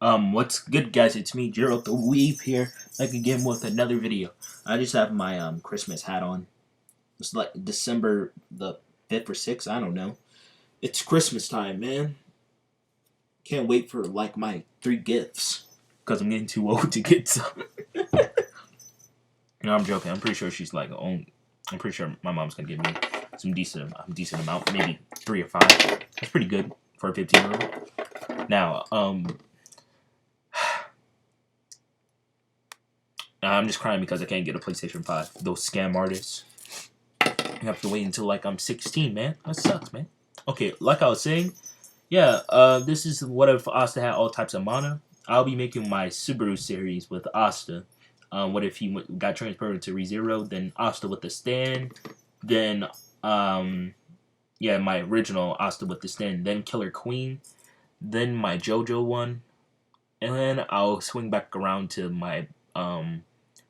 What's good, guys? It's me, Gerald the Weave here, back again with another video. I just have my Christmas hat on. It's like December the 5th or 6th, I don't know. It's Christmas time, man. Can't wait for like my 3 gifts because I'm getting too old to get some. No, I'm joking. I'm pretty sure she's like I'm pretty sure my mom's gonna give me some decent amount, maybe 3 or 5. That's pretty good for a 15-year-old. Now, I'm just crying because I can't get a PlayStation 5. Those scam artists. You have to wait until like I'm 16, man. That sucks, man. Okay, like I was saying, yeah, this is what if Asta had all types of mana. I'll be making my Subaru series with Asta. What if he got transferred to ReZero, then Asta with the stand, then, yeah, my original Asta with the stand, then Killer Queen, then my JoJo one, and then I'll swing back around to my,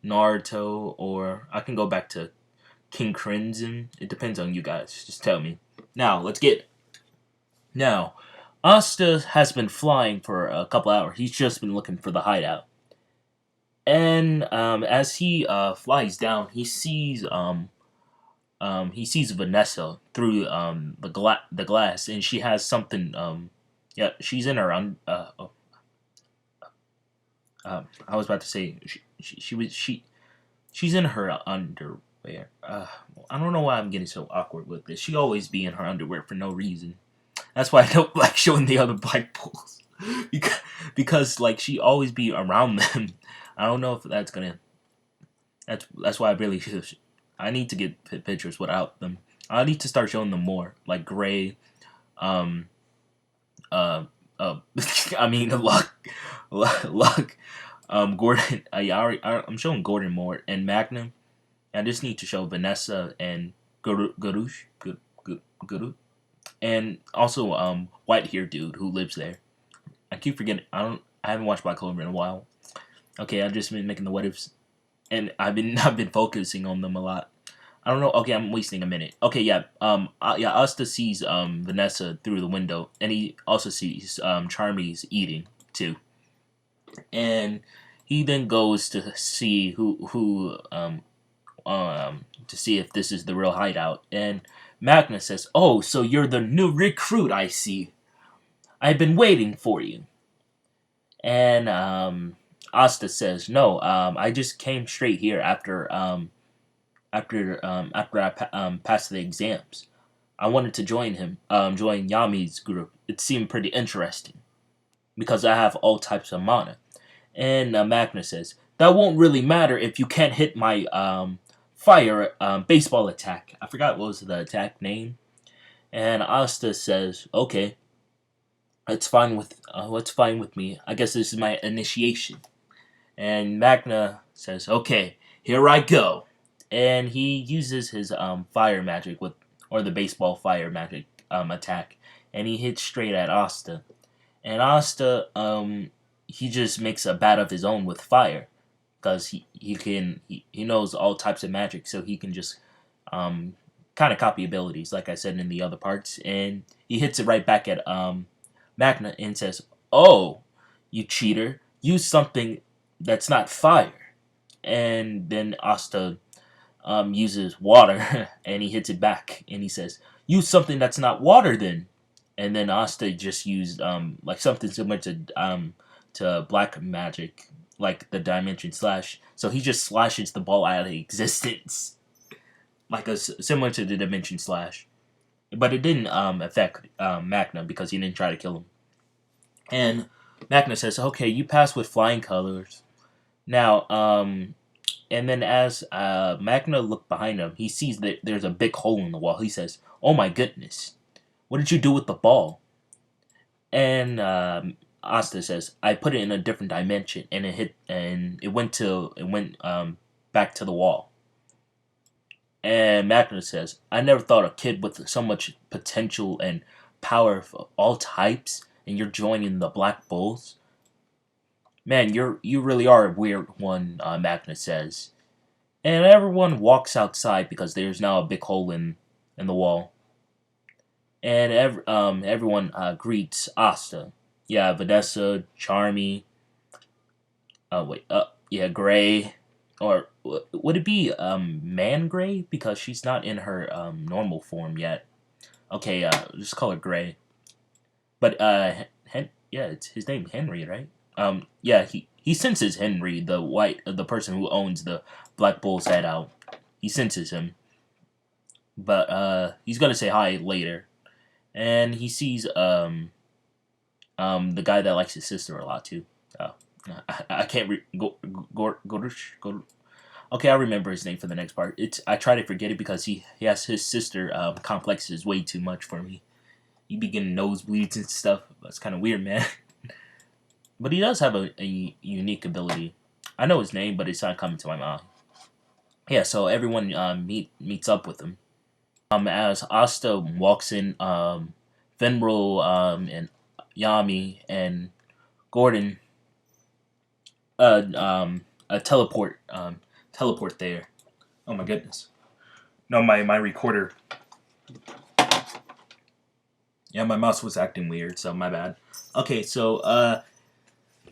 Naruto, or I can go back to King Crimson. It depends on you guys. Just tell me. Now, let's get. Now, Asta has been flying for a couple hours. He's just been looking for the hideout. And as he flies down, he sees Vanessa through the glass, and she has something. Yeah, she's in her I was about to say she's in her underwear. I don't know why I'm getting so awkward with this. She always be in her underwear for no reason. That's why I don't like showing the other black bulls because like she always be around them. I don't know if that's gonna. That's why I really should. I need to get pictures without them. I need to start showing them more, like Gray, um, uh, I mean Luck, Gordon. I'm showing Gordon more and Magnum. I just need to show Vanessa and Garush, and also white hair dude who lives there. I keep forgetting. I haven't watched Black Clover in a while. Okay, I've just been making the what ifs, and I've been focusing on them a lot. I don't know. Okay, I'm wasting a minute. Okay, yeah. Yeah. Asta sees Vanessa through the window, and he also sees Charmy's eating too, and he then goes to see to see if this is the real hideout. And Magnus says, "Oh, so you're the new recruit? I see. I've been waiting for you." And Asta says, "No, I just came straight here after I passed the exams. I wanted to join Yami's group. It seemed pretty interesting because I have all types of mana." And Magnus says, "That won't really matter if you can't hit my fire baseball attack." I forgot what was the attack name. And Asta says, "Okay, it's fine with me. I guess this is my initiation." And Magna says, "Okay, here I go." And he uses his fire magic or the baseball fire magic attack, and he hits straight at Asta. And Asta he just makes a bat of his own with fire because he knows all types of magic, so he can just um kind of copy abilities like I said in the other parts, and he hits it right back at Magna and says, "Oh, you cheater! Use something that's not fire." And then Asta uses water and he hits it back and he says, "Use something that's not water then." And then Asta just used like something similar to black magic, like the dimension slash. So he just slashes the ball out of existence, like similar to the dimension slash. But it didn't affect Magna because he didn't try to kill him. And Magna says, "Okay, you pass with flying colors." Now, and then as Magna looked behind him, he sees that there's a big hole in the wall. He says, "Oh my goodness, what did you do with the ball?" And Asta says, "I put it in a different dimension, and it went back to the wall." And Magna says, "I never thought a kid with so much potential and power of all types, and you're joining the Black Bulls. Man, you really are a weird one," Magna says. And everyone walks outside because there's now a big hole in the wall. And everyone greets Asta. yeah, Vanessa, Charmy, yeah, Gray, or would it be Man Gray because she's not in her normal form yet? Okay, just call her Gray. But yeah, it's his name Henry, right? Yeah, he senses Henry, the person who owns the Black Bull's head out. He senses him, but he's gonna say hi later, and he sees the guy that likes his sister a lot too. Uh, I can't go. Okay, I remember his name for the next part. I try to forget it because he has his sister complexes way too much for me. He be getting nosebleeds and stuff. That's kind of weird, man. But he does have a unique ability. I know his name, but it's not coming to my mind. Yeah, so everyone meets up with him. As Asta walks in, Venril and Yami and Gordon teleport there. Oh my goodness. No, my recorder. Yeah, my mouse was acting weird, so my bad. Okay, so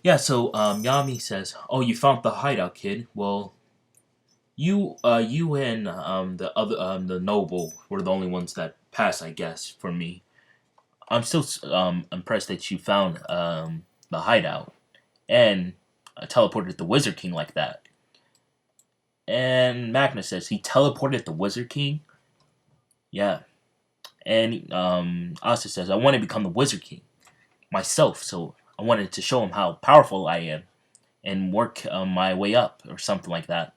yeah, so Yami says, "Oh, you found the hideout, kid. Well, you and the noble were the only ones that passed, I guess, for me. I'm still impressed that you found the hideout and teleported the Wizard King like that." And Magna says he teleported the Wizard King. Yeah, and Asta says I want to become the Wizard King myself, so I wanted to show him how powerful I am and work my way up or something like that.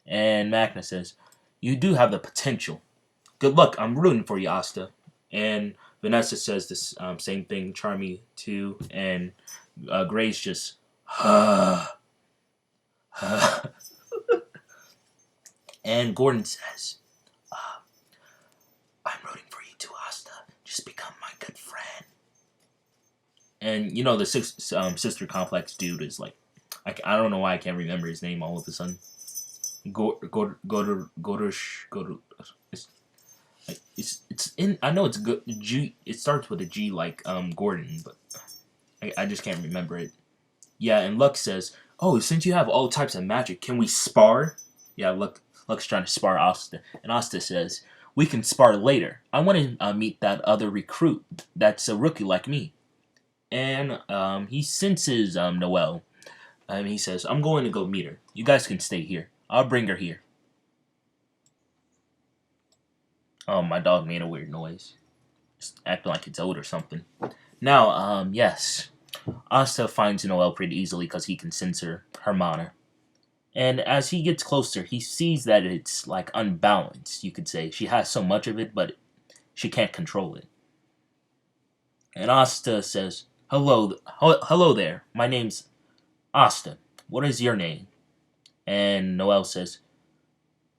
And Magna says, "You do have the potential. Good luck. I'm rooting for you, Asta." And Vanessa says this same thing, Charmy too, and Grace just, and Gordon says, "I'm rooting for you too, Asta. Just become my good friend." And you know the sister complex dude is like, I don't know why I can't remember his name all of a sudden. Go to. It's in. I know it's good. G. It starts with a G like Gordon, but I just can't remember it. Yeah, and Lux says, "Oh, since you have all types of magic, can we spar?" Yeah, Lux trying to spar Asta, and Asta says, "We can spar later. I want to meet that other recruit that's a rookie like me." And he senses Noelle. He says, "I'm going to go meet her. You guys can stay here. I'll bring her here." Oh, my dog made a weird noise. Just acting like it's old or something. Now, yes. Asta finds Noelle pretty easily because he can sense her mana. And as he gets closer, he sees that it's like unbalanced, you could say. She has so much of it, but she can't control it. And Asta says, hello there. My name's Asta. What is your name?" And Noelle says,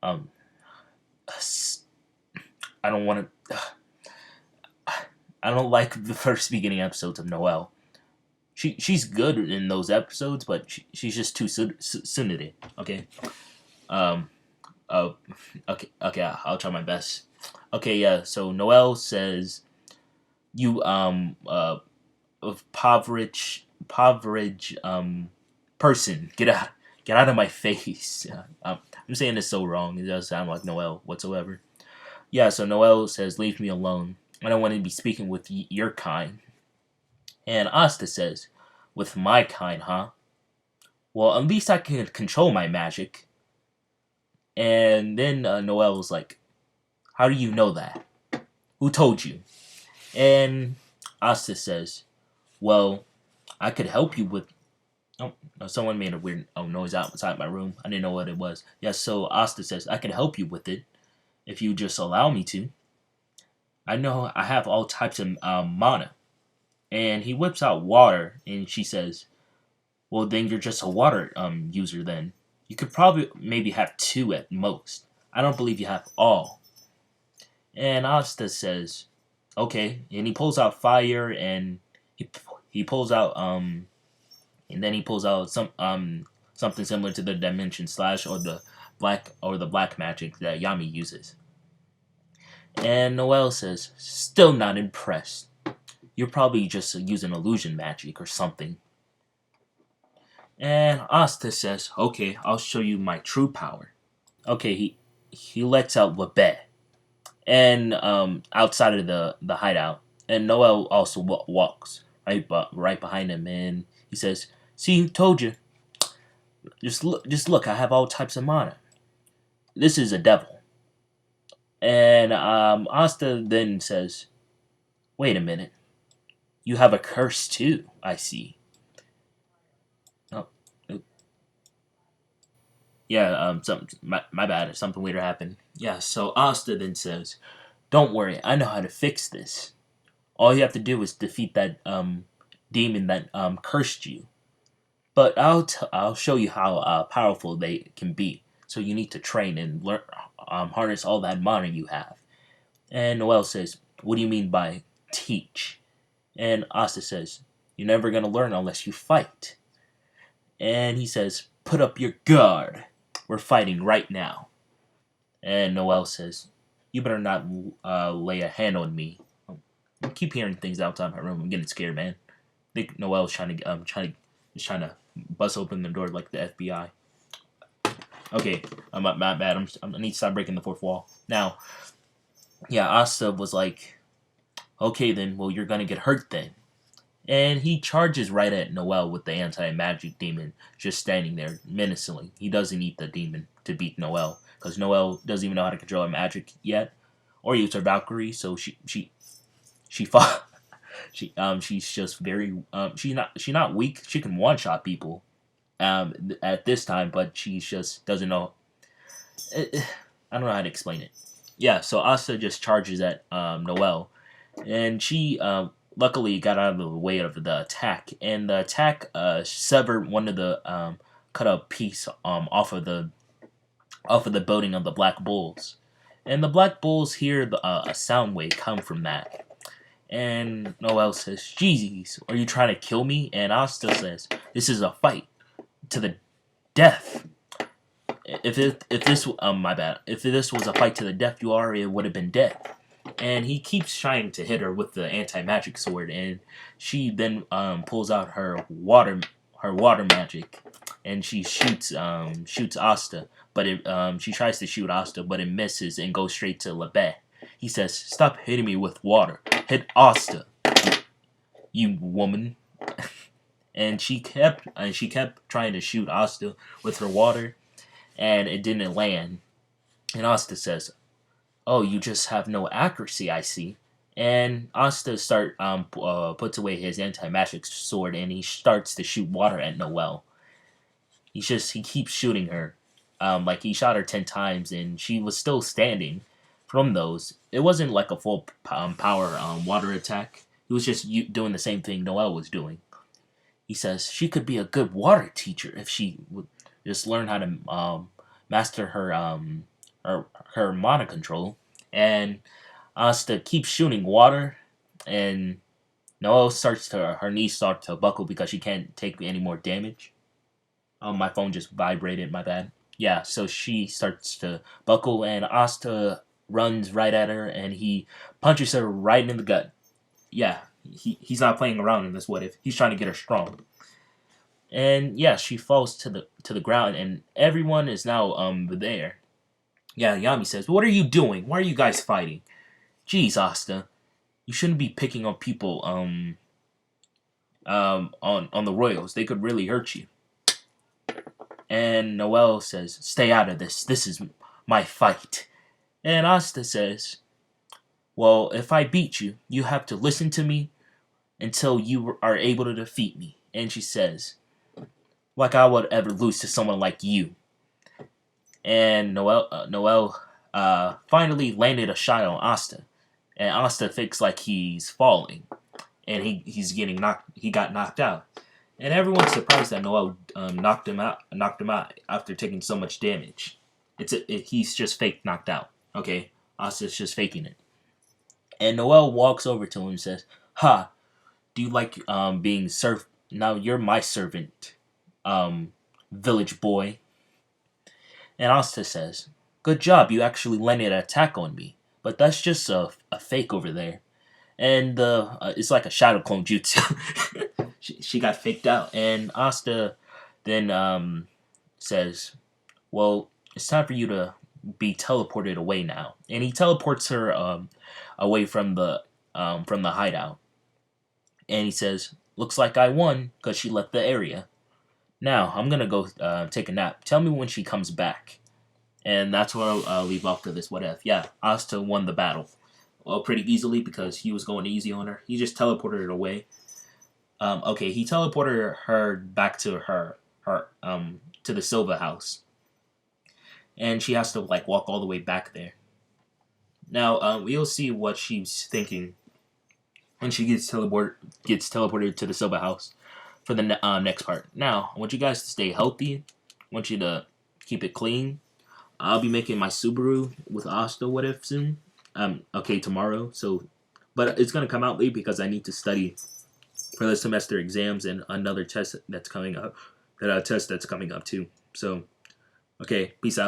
um, I don't want to. I don't like the first beginning episodes of Noelle. She's good in those episodes, but she's just too tsundere. Okay. Um. Okay. I'll try my best. Okay. Yeah. So Noelle says, "You of person, get out of my face." I'm saying this so wrong. It does sound like Noelle whatsoever. Yeah. So Noelle says, "Leave me alone. I don't want to be speaking with your kind." And Asta says, "With my kind, huh? Well, at least I can control my magic." And then Noelle was like, "How do you know that? Who told you?" And Asta says, "Well, I could help you with." Oh, no, someone made a weird noise outside my room. I didn't know what it was. Yes, so Asta says, "I can help you with it if you just allow me to. I know I have all types of mana." And he whips out water, and she says, "Well, then you're just a water user then. You could probably maybe have two at most. I don't believe you have all." And Asta says, "Okay." And he pulls out fire, and he pulls out and then he pulls out something similar to the Dimension Slash or the black magic that Yami uses. And Noelle says, "Still not impressed." You're probably just using illusion magic or something. And Asta says, okay, I'll show you my true power. Okay, he lets out Lebet and outside of the hideout, and Noel also walks right behind him, and he says, "See, told you. Just look. I have all types of mana. This is a devil." And Asta then says, "Wait a minute. You have a curse too. I see." Oh, yeah. My bad. Something weird happened. Yeah. So Asta then says, "Don't worry. I know how to fix this. All you have to do is defeat that demon that cursed you. But I'll show you how powerful they can be. So you need to train and learn harness all that mana you have." And Noel says, "What do you mean by teach?" And Asta says, "You're never gonna learn unless you fight." And he says, "Put up your guard. We're fighting right now." And Noel says, "You better not lay a hand on me." I keep hearing things outside my room. I'm getting scared, man. I think Noel's is trying to bust open the door like the FBI. Okay, I'm not bad. I need to stop breaking the fourth wall. Now, yeah, Asta was like, "Okay then, well you're gonna get hurt then." And he charges right at Noel with the anti-magic demon just standing there menacingly. He doesn't need the demon to beat Noel because Noel doesn't even know how to control her magic yet, or use her Valkyrie. So she fought. She's just very she's not weak. She can one shot people at this time, but she just doesn't know. I don't know how to explain it. Yeah, so Asta just charges at Noel, and she luckily got out of the way of the attack, and the attack severed one of the cut a piece off of the building of the Black Bulls, and the Black Bulls hear a sound wave come from that. And Noel says, "Jeez, are you trying to kill me?" And Asta says, "This is a fight to the death. If this my bad. If this was a fight to the death, you already would have been dead." And he keeps trying to hit her with the anti magic sword, and she then pulls out her water magic, and she shoots Asta, but she tries to shoot Asta, but it misses and goes straight to Lebet. He says, "Stop hitting me with water. Hit Asta, you woman." And she kept trying to shoot Asta with her water, and it didn't land. And Asta says, "Oh, you just have no accuracy, I see." And Asta puts away his anti magic sword, and he starts to shoot water at Noel. He keeps shooting her. Like he shot her 10 times, and she was still standing from those. It wasn't like a full power water attack. He was just doing the same thing Noel was doing. He says she could be a good water teacher if she would just learn how to master her mana control. And Asta keeps shooting water, and Noel her knees start to buckle because she can't take any more damage. My phone just vibrated. My bad. Yeah, so she starts to buckle, and Asta runs right at her, and he punches her right in the gut. Yeah, he's not playing around in this what if. He's trying to get her strong. And yeah, she falls to the ground, and everyone is now there. Yeah, Yami says, "What are you doing? Why are you guys fighting? Jeez, Asta, you shouldn't be picking on people on the Royals. They could really hurt you." And Noel says, "Stay out of this. This is my fight." And Asta says, "Well, if I beat you, you have to listen to me until you are able to defeat me." And she says, "Like I would ever lose to someone like you." And Noel finally landed a shot on Asta, and Asta thinks like he's falling, and he got knocked out, and everyone's surprised that Noel knocked him out after taking so much damage. He's just fake knocked out. Okay, Asta's just faking it. And Noel walks over to him and says, "Ha, do you like being served? Now you're my servant, village boy." And Asta says, "Good job, you actually landed an attack on me. But that's just a fake over there." and the it's like a shadow clone jutsu. She got faked out, and Asta then says, "Well, it's time for you to be teleported away now." And he teleports her away from the hideout, and he says, "Looks like I won because she left the area. Now I'm gonna go take a nap. Tell me when she comes back." And that's where I'll leave off to this. What if? Yeah, Asta won the battle. Well, pretty easily because he was going easy on her. He just teleported her away. Okay, he teleported her back to her to the Silva house, and she has to like walk all the way back there. Now, we'll see what she's thinking when she gets teleported to the Silva house for the next part. Now, I want you guys to stay healthy. I want you to keep it clean. I'll be making my Subaru with Asta what if soon. Okay, tomorrow. So, but it's gonna come out late because I need to study for the semester exams and another test that's coming up. That test that's coming up too. So, okay, peace out.